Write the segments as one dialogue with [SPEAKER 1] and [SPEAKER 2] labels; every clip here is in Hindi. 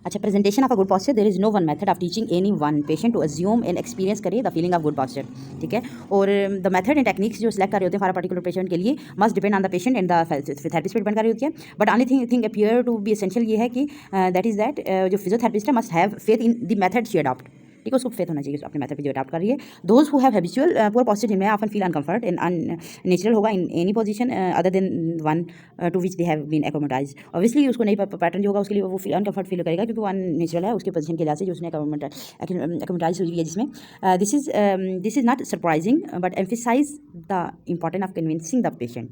[SPEAKER 1] अच्छा, presentation of a good posture, there is no one method of teaching any one patient to assume and experience करे the feeling of good posture, ठीक है। और द मेथड एंड टेक्निक्स जो सिलेक्ट कर रहे होते हैं फॉर पर्टिकुलर पेशेंट के लिए must depend on the patient and the therapist पर डिपेंड कर रही होती है। But only thing appear to be essential ये है कि दैट इज़ दैट जो फिजियोथेरेपिस्ट है must have faith in the method she adopt, ठीक है। उसको फेथ होना चाहिए अपने मेथड पे जो अडॉप्ट कर रही है। Those who have habitual poor posture जिनमें often feel uncomfort and unnatural होगा in any position other than one to which they have been accommodate. Obviously उसको नई पैटर्न जो होगा उसके लिए वो फील अनकंफर्ट फील करेगा क्योंकि वो अननेचुरल है उसके पोजीशन के लिहाज से जो उसने एकोमोडाइज हुई है जिसमें this is not surprising but emphasize the important of convincing the patient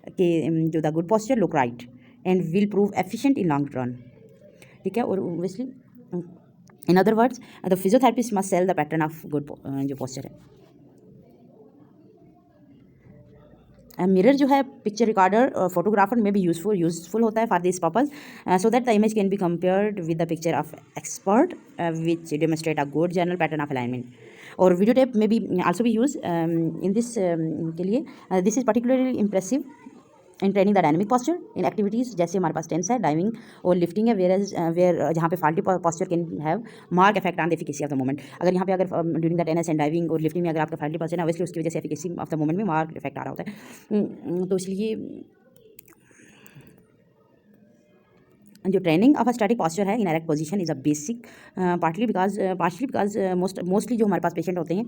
[SPEAKER 1] कि जो the good posture look right and will prove efficient in long run, ठीक है। और obviously in other words the physiotherapist must sell the pattern of good जो पॉस्चर है। मिरर जो है पिक्चर रिकॉर्डर फोटोग्राफर में भी यूजफुल होता है for this purpose so that the image can be compared with the picture of expert which demonstrate a good general pattern of alignment. और वीडियो टेप में भी आल्सो भी यूज इन दिस के लिए this is particularly impressive in training the dynamic posture in activities जैसे हमारे पास टेंस है, डाइविंग और लिफ्टिंग है, वेयर जहाँ पे faulty posture can have mark effect on the efficacy of the moment. अगर यहाँ पे अगर during the tennis and diving और लिफ्टिंग में अगर आपका फाल्टी पॉस्चर है ऑब्वियसली उसकी वजह से एफिकेसी ऑफ द मोमेंट में मार्क इफेक्ट आ रहा होता है। तो इसलिए जो training of a static posture है in erect position is a basic partly because mostly जो हमारे पास पेशेंट होते हैं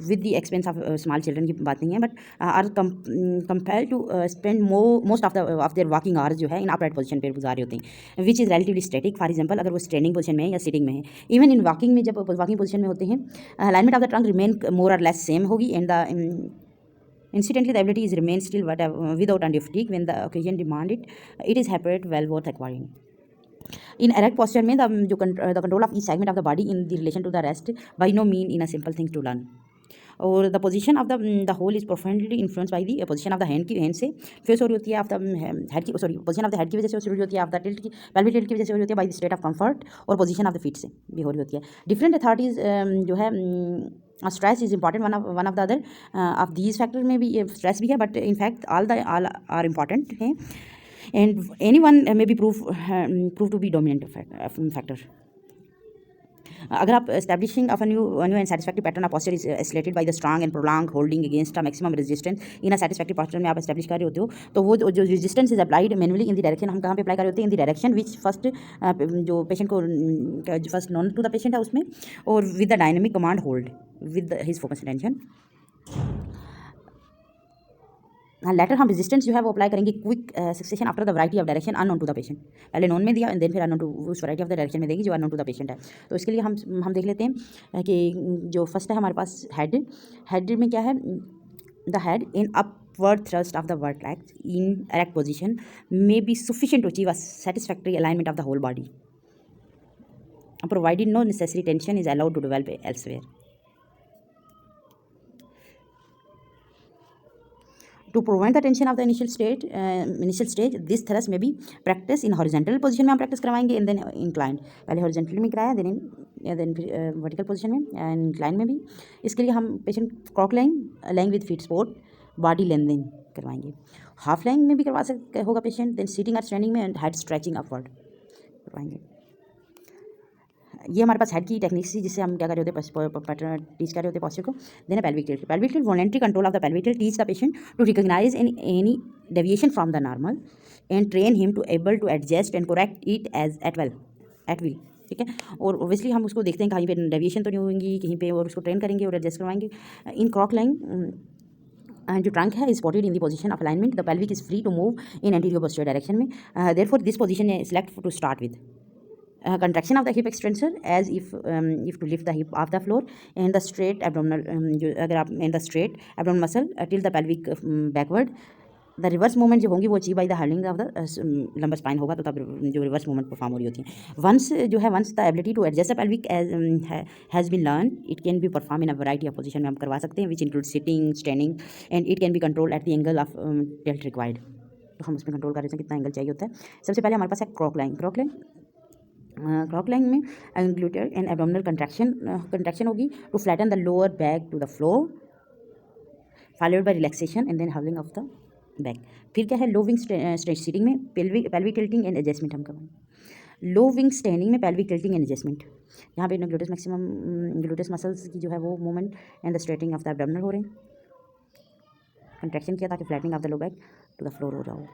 [SPEAKER 1] with the expense of small children की बात नहीं है but are compare to spend most of their working hours जो है इन अपराइट पोजीशन पर गुजार रहे होते हैं which is relatively static. For example अगर वो स्टैंडिंग पोजीशन में है या सिटिंग में है, इवन इन वॉकिंग में जब वॉकिंग पोजीशन में होते हैं alignment of the trunk remain मोर और लेस सेम होगी and the Incidentally, the ability is remain still without undue fatigue when the occasion demand it. It is habit well worth acquiring. In erect posture में the control of each segment of the body in the relation to the rest by no mean in a simple thing to learn. और the position of the whole is profoundly influence by the position of the hand से फेस हो रही होती है ऑफ द हेड की पोजीशन ऑफ द हेड की वजह से हो रही होती है ऑफ द टिल्ट की पेल्विक टिल्ट की वजह से हो रही होती है by the state of comfort और पोजीशन ऑफ द फीट से भी हो रही होती है। डिफरेंट अथॉरिटीज़ जो है stress is important one of the other of these factor में भी स्ट्रेस भी है but in fact all are important हैं and any one may be prove to be dominant factor. अगर आप establishing of new and satisfactory pattern of posture is escalated by the strong and prolong holding against a maximum resistance in a satisfactory posture में आप एस्टैब्लिश कर रहे होते हो तो वो जो resistance is applied manually in the direction हम कहाँ पे अप्लाई कर रहे होते हैं in the direction which first जो पेशेंट को first known to the patient है उसमें और with the dynamic command hold with his focus attention. Later हम रेजिस्टेंस जो है वो अप्लाई करेंगे quick succession after the variety of direction unknown to the patient. पहले नॉन में दिया एंड देन फिर अननोन टू उस वैरायटी ऑफ द डायरेक्शन में देगी जो अननोन टू द पेशेंट है। तो इसके लिए हम देख लेते हैं कि जो फर्स्ट है हमारे पास हेड में क्या है the head in upward thrust of the vertex in erect position may be sufficient to achieve a satisfactory alignment of the whole body provided no necessary tension is allowed to develop elsewhere. To prevent the tension of the initial stage, this thrust may be practiced in horizontal position में हम प्रैक्टिस करवाएंगे and then inclined। पहले horizontal में कराया then फिर vertical position में inclined में भी। इसके लिए हम patient crook lying with feet support body lengthening करवाएंगे। हाफ लाइंग में भी करवा सकते होगा पेशेंट देन सीटिंग और स्टैंडिंग में एंड हेड स्ट्रेचिंग अपवर्ड करवाएंगे। ये हमारे पास हेड की टेक्निक्स थी जिससे हम क्या कर रहे होते पैटर्न टीच कर रहे होते पॉस्चर को। Then pelvic tilt voluntary control of the pelvic tilt teach the patient to recognise any deviation from the normal and train him to able to adjust and correct it at will, ठीक है। और ओबियसली हम उसको देखते हैं कहीं पे डेविएशन तो नहीं होंगी कहीं पे और उसको ट्रेन करेंगे और एडजस्ट करवाएंगे। इन क्रॉक लाइन जो ट्रंक है is spotted in the position of alignment the pelvic is free to move in anterior posture direction में therefore this position select to start with contraction of the hip extensor as if to lift the hip off the floor and the straight abdominal जो अगर आप in the straight abdominal muscle till the pelvic backward the reverse movement जो होंगी वो achieve by the handling of the lumbar spine होगा तो तब जो reverse movement परफॉर्म हो रही होती है। once the ability to adjust the pelvic has been learned it can be performed in a variety of position में हम करवा सकते हैं which include sitting standing and it can be controlled at the angle of tilt required। तो हम उसमें कंट्रोल कर रहे हैं कितना एंगल चाहिए होता है। सबसे पहले हमारे पास है क्रॉक लाइन में ग्लूटेर एंड एब्डोमिनल कंट्रैक्शन होगी to flatten the lower back to the floor followed by relaxation and then hollowing of the back. फिर क्या है लो विंग स्ट्रेच सीटिंग में पेल्विक टिल्टिंग एंड एडजस्टमेंट हम करवाएंगे। लो विंग स्टैंडिंग में पेल्विक टिल्टिंग एंड एडजस्टमेंट, यहाँ पे ग्लूटेस मैक्सिमम, ग्लूटेस मसल्स की जो है वो movement and the straightening of the abdominal हो रहे हैं, कंट्रैक्शन किया ताकि flattening of the low back to the floor हो रहा हो।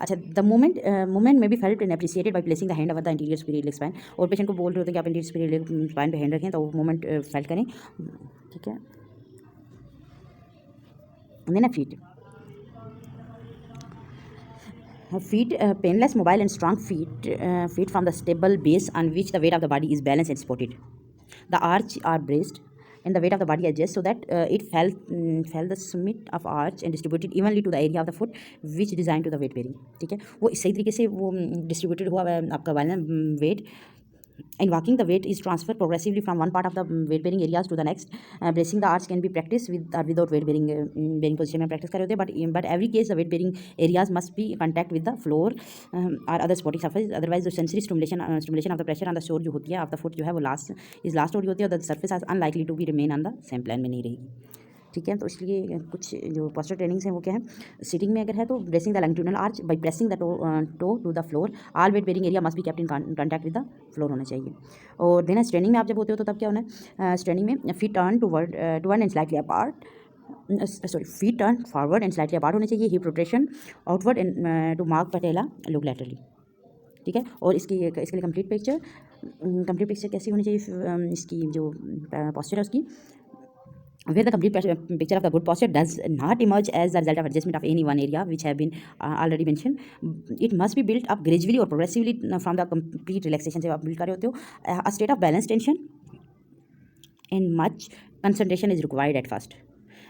[SPEAKER 1] अच्छा, द मूवमेंट में be felt and appreciated by placing the hand over the interior superior spine, और पेशेंट को बोल रहे होते हैं कि आप इंटीरियर सुपीरियर स्पाइन पे हैंड रखें तो वो मूवमेंट फेल्ट करें, ठीक है। Then feet painless, mobile and strong feet from the stable base on which the weight of the body is balanced and supported. The arch are braced and the weight of the body adjusts so that it fell the summit of arch and distributed evenly to the area of the foot which designed to the weight bearing, ठीक है। वो सही तरीके से वो डिस्ट्रीब्यूटेड हुआ आपका wait. In walking, the weight is transferred progressively from one part of the weight-bearing areas to the next. Bracing the arch can be practiced with or without weight-bearing bearing position में practice कर रहे होते हैं, but every case the weight-bearing areas must be in contact with the floor or other supporting surface. Otherwise, the sensory stimulation of the pressure on the sole जो होती है of the foot जो है वो last हो रही होती है, और the surface is unlikely to be remain on the same plane में नहीं रहेगी, ठीक है। तो इसलिए कुछ जो पोस्चर ट्रेनिंग्स हैं वो क्या है, सिटिंग में अगर है तो bracing the longitudinal arch by pressing the toe to the floor, all weight bearing area must be kept in contact with the floor होना चाहिए। और देन स्ट्रेनिंग में आप जब होते हो तो तब क्या होना है, स्ट्रेनिंग में feet turn toward and slightly apart, feet turn forward and slightly apart होने चाहिए, hip rotation outward and to mark patella look laterally, ठीक है। और इसके लिए कंप्लीट पिक्चर कैसी होनी चाहिए, इसकी जो पोस्चर है उसकी, where the complete picture of the good posture does not emerge as the result of adjustment of any one area which have been already mentioned. It must be built up gradually or progressively from the complete relaxation से आप build कर रहे होते हो। A state of balanced tension and much concentration is required at first,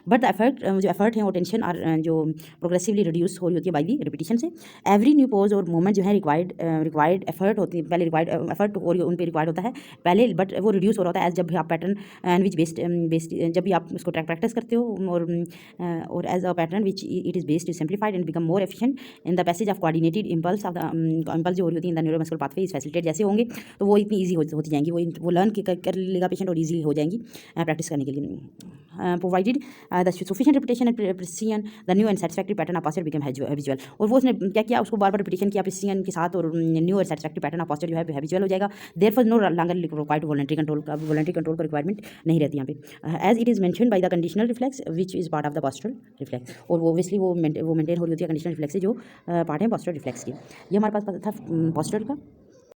[SPEAKER 1] but जो एफर्ट है वो टेंशन और जो प्रोग्रेसिवली रिड्यूस हो रही होती है बाई दी रिपीटिशन से। एवरी न्यू पोज और मूवमेंट जो है रिक्वायर्ड एफर्ट होती है, पहले रिक्वायर्ड एफर्ट और उन पर रिक्वायर्ड होता है पहले, बट वो रिड्यूस हो रहा होता है एज जब भी आप पैटर्न एंड विच बेस्ड जब भी आप उसको प्रैक्टिस करते हो, और as a pattern which it is based simplified and become more efficient in the passage of coordinated impulse of the impulse जो हो रही होती है in the neuromuscular pathway is facilitate जैसे होंगे तो वो इतनी ईजी होती जाएंगी, वो लर्न कर लेगा पेशेंट और ईजी हो जाएंगी प्रैक्टिस करने के लिए। Provided the sufficient repetition and precision the new and satisfactory pattern of posture become habitual, और वो उसने क्या किया, उसको बार बार रिपीटेशन किया प्रिसीजन के साथ, और न्यू और सेटिस्फैक्टरी पैटर्न ऑफ पोस्चर जो है हैबिचुअल हो जाएगा। Therefore no longer required voluntary control का रिक्वायरमेंट नहीं रहती यहाँ पे, as it is mentioned by the conditional reflex which is part of the postural reflex, और वो ऑब्वियसली वो मेंटेन हो रही होती है कंडीशनल रिफ्लेक्स से जो पार्ट है पोस्चरल रिफ्लेक्स की। ये हमारे पास था पोस्चरल का।